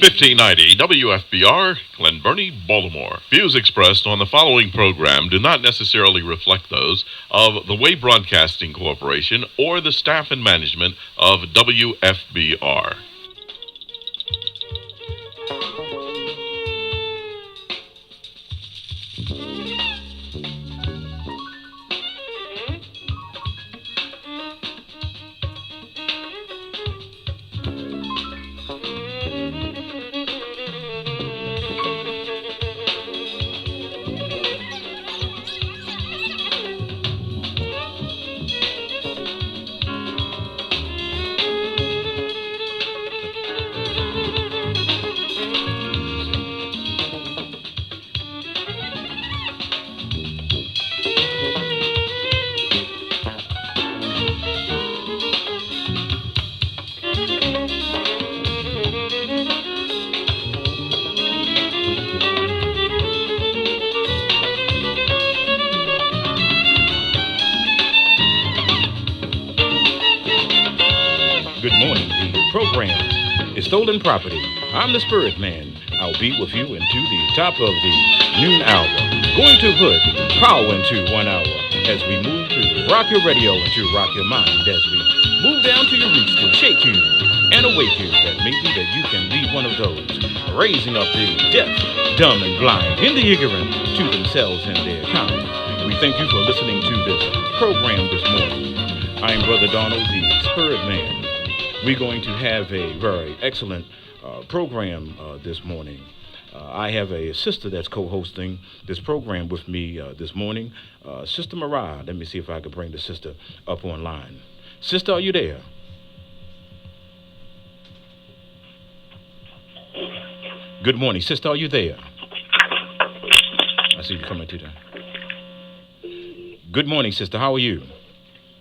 1590 WFBR, Glen Burnie, Baltimore. Views expressed on the following program do not necessarily reflect those of the Way Broadcasting Corporation or the staff and management of WFBR. Stolen Property. I'm the Spirit Man. I'll be with you into the top of the noon hour. Going to put power into 1 hour as we move to rock your radio and to rock your mind as we move down to your roots to shake you and awake you that maybe that you can be one of those raising up the deaf, dumb, and blind in the ignorant to themselves and their kind. We thank you for listening to this program this morning. I'm Brother Donald, the Spirit Man. We're going to have a very excellent program this morning. I have a sister that's co-hosting this program with me this morning, Sister Mariah. Let me see if I can bring the sister up online. Sister, are you there? Good morning. Sister, are you there? I see you coming to the... Good morning, sister. How are you?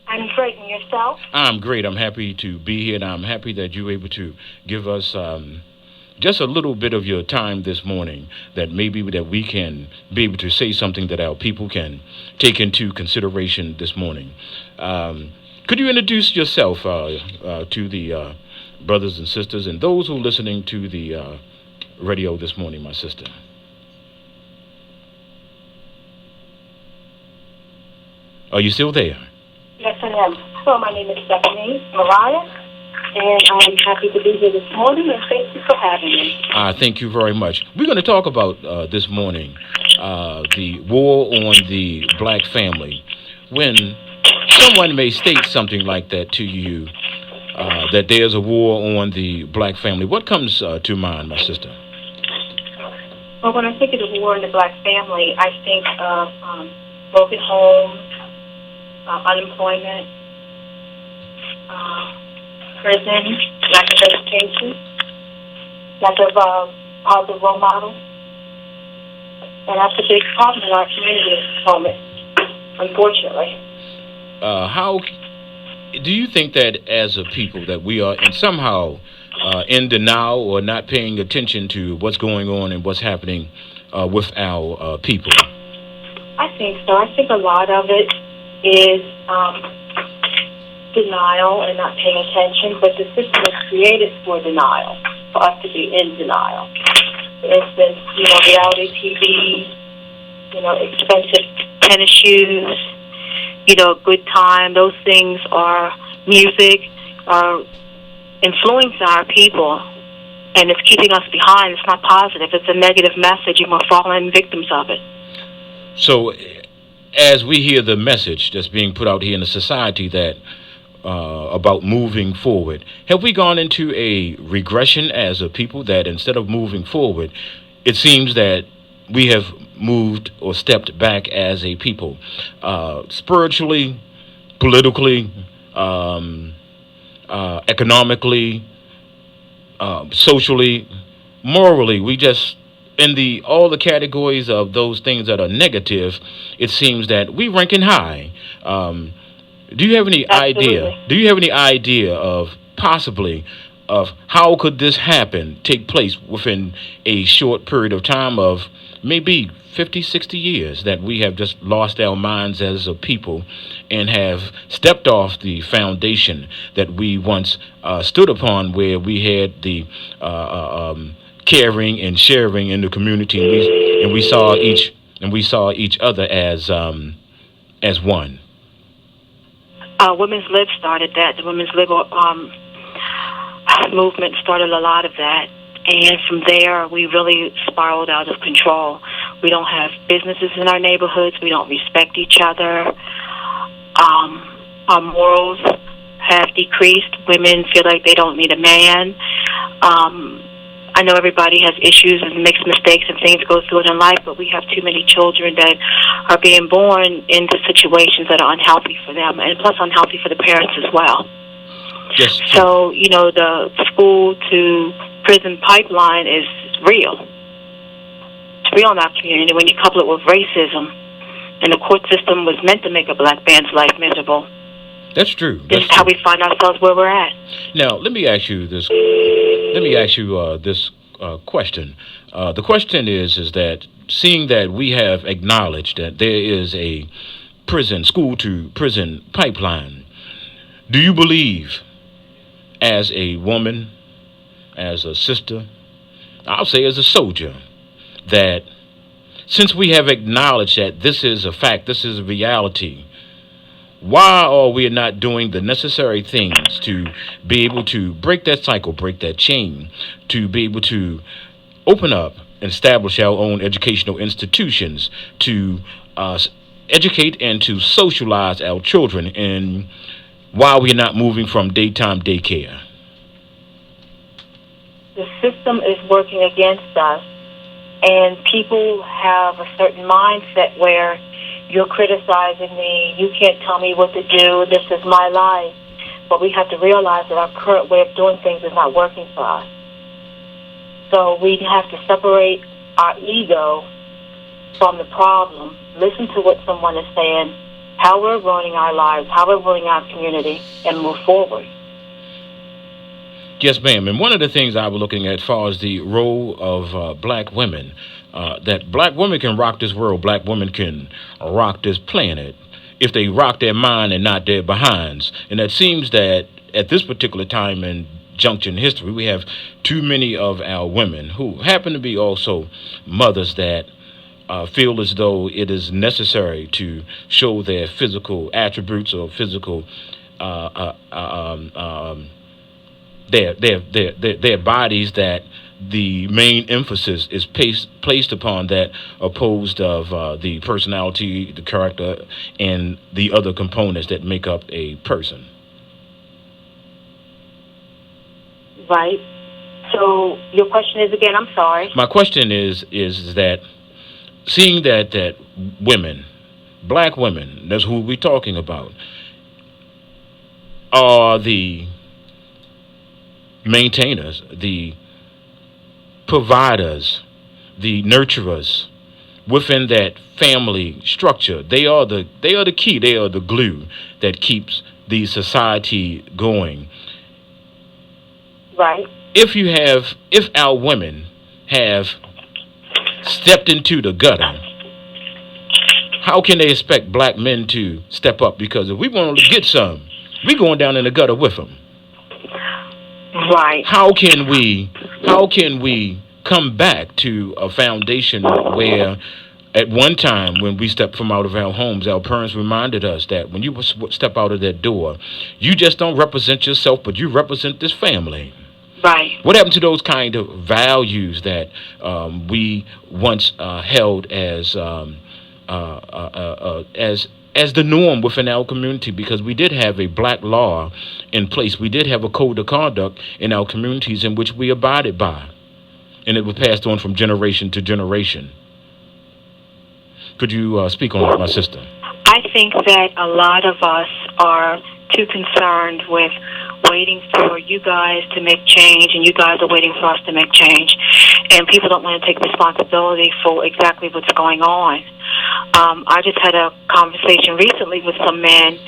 I'm great, and yourself? I'm great. I'm happy to be here, and I'm happy that you're able to give us just a little bit of your time this morning, that maybe that we can be able to say something that our people can take into consideration this morning. Could you introduce yourself to the brothers and sisters and those who are listening to the radio this morning, my sister? Are you still there? Yes, I am. So my name is Stephanie Mariah, and I'm happy to be here this morning, and thank you for having me. Thank you very much. We're going to talk about this morning the war on the black family. When someone may state something like that to you, that there's a war on the black family, what comes to mind, my sister? Well, when I think of the war on the black family, I think of broken homes, unemployment, prison, lack of education, lack of positive role models. And that's a big problem in our community at this moment, unfortunately. How do you think that as a people that we are somehow in denial or not paying attention to what's going on and what's happening with our people? I think so. I think a lot of it is denial and not paying attention, but the system is created for denial, for us to be in denial. For instance, reality TV, expensive tennis shoes, good time, those things are music, are influencing our people, and it's keeping us behind. It's not positive. It's a negative message, and we're falling victims of it. So, as we hear the message that's being put out here in the society that about moving forward, have we gone into a regression as a people that instead of moving forward, it seems that we have moved or stepped back as a people, spiritually, politically, economically, socially, morally? We just in all the categories of those things that are negative, it seems that we ranking high. Do you have any idea? Do you have any idea of possibly of how could this take place within a short period of time of maybe 50, 60 years that we have just lost our minds as a people and have stepped off the foundation that we once stood upon, where we had the caring and sharing in the community, and we saw each other as one. Women's Lib started that. The Women's Lib movement started a lot of that. And from there, we really spiraled out of control. We don't have businesses in our neighborhoods. We don't respect each other. Our morals have decreased. Women feel like they don't need a man. I know everybody has issues and makes mistakes and things go through it in life, but we have too many children that are being born into situations that are unhealthy for them, and plus unhealthy for the parents as well. Yes. So, the school to prison pipeline is real. It's real in our community when you couple it with racism, and the court system was meant to make a black man's life miserable. That's true. This is how we find ourselves where we're at. Now, let me ask you this question. The question is that seeing that we have acknowledged that there is a school to prison pipeline, do you believe, as a woman, as a sister, I'll say as a soldier, that since we have acknowledged that this is a fact, this is a reality, why are we not doing the necessary things to be able to break that cycle, break that chain, to be able to open up and establish our own educational institutions, to educate and to socialize our children, and why we're not moving from daytime daycare? The system is working against us, and people have a certain mindset where you're criticizing me, you can't tell me what to do, this is my life. But we have to realize that our current way of doing things is not working for us. So we have to separate our ego from the problem, listen to what someone is saying, how we're running our lives, how we're running our community, and move forward. Yes, ma'am. And one of the things I was looking at as far as the role of black women, that black women can rock this world, black women can rock this planet if they rock their mind and not their behinds. And it seems that at this particular time and junction in history, we have too many of our women who happen to be also mothers that feel as though it is necessary to show their physical attributes or physical their bodies, that the main emphasis is placed upon that, opposed of the personality, the character, and the other components that make up a person. Right. So your question is again, I'm sorry. My question is that seeing that women, black women, that's who we're talking about, are the maintainers, the providers, the nurturers within that family structure. They are the key. They are the glue that keeps the society going. Right. If our women have stepped into the gutter, how can they expect black men to step up? Because if we want to get some, we going down in the gutter with them. Right. How can we come back to a foundation where at one time when we stepped from out of our homes, our parents reminded us that when you step out of that door, you just don't represent yourself, but you represent this family. Right. What happened to those kind of values that we once held as the norm within our community? Because we did have a black law in place. We did have a code of conduct in our communities in which we abided by. And it was passed on from generation to generation. Could you speak on that, my sister? I think that a lot of us are too concerned with waiting for you guys to make change, and you guys are waiting for us to make change. And people don't want to take responsibility for exactly what's going on. I just had a conversation recently with some men,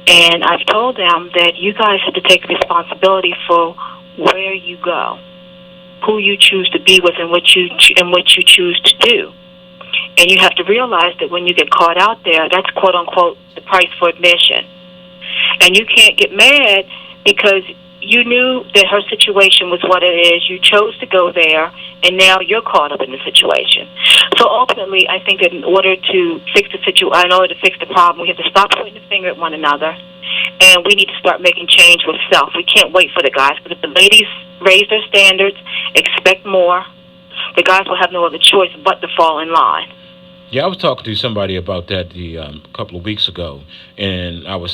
and I've told them that you guys have to take responsibility for where you go, who you choose to be with, and what you choose to do. And you have to realize that when you get caught out there, that's quote unquote the price for admission. And you can't get mad because you knew that her situation was what it is. You chose to go there, and now you're caught up in the situation. So ultimately, I think that in order to fix the problem, we have to stop pointing the finger at one another, and we need to start making change with self. We can't wait for the guys, because if the ladies raise their standards, expect more, the guys will have no other choice but to fall in line. Yeah, I was talking to somebody about that a couple of weeks ago, and I was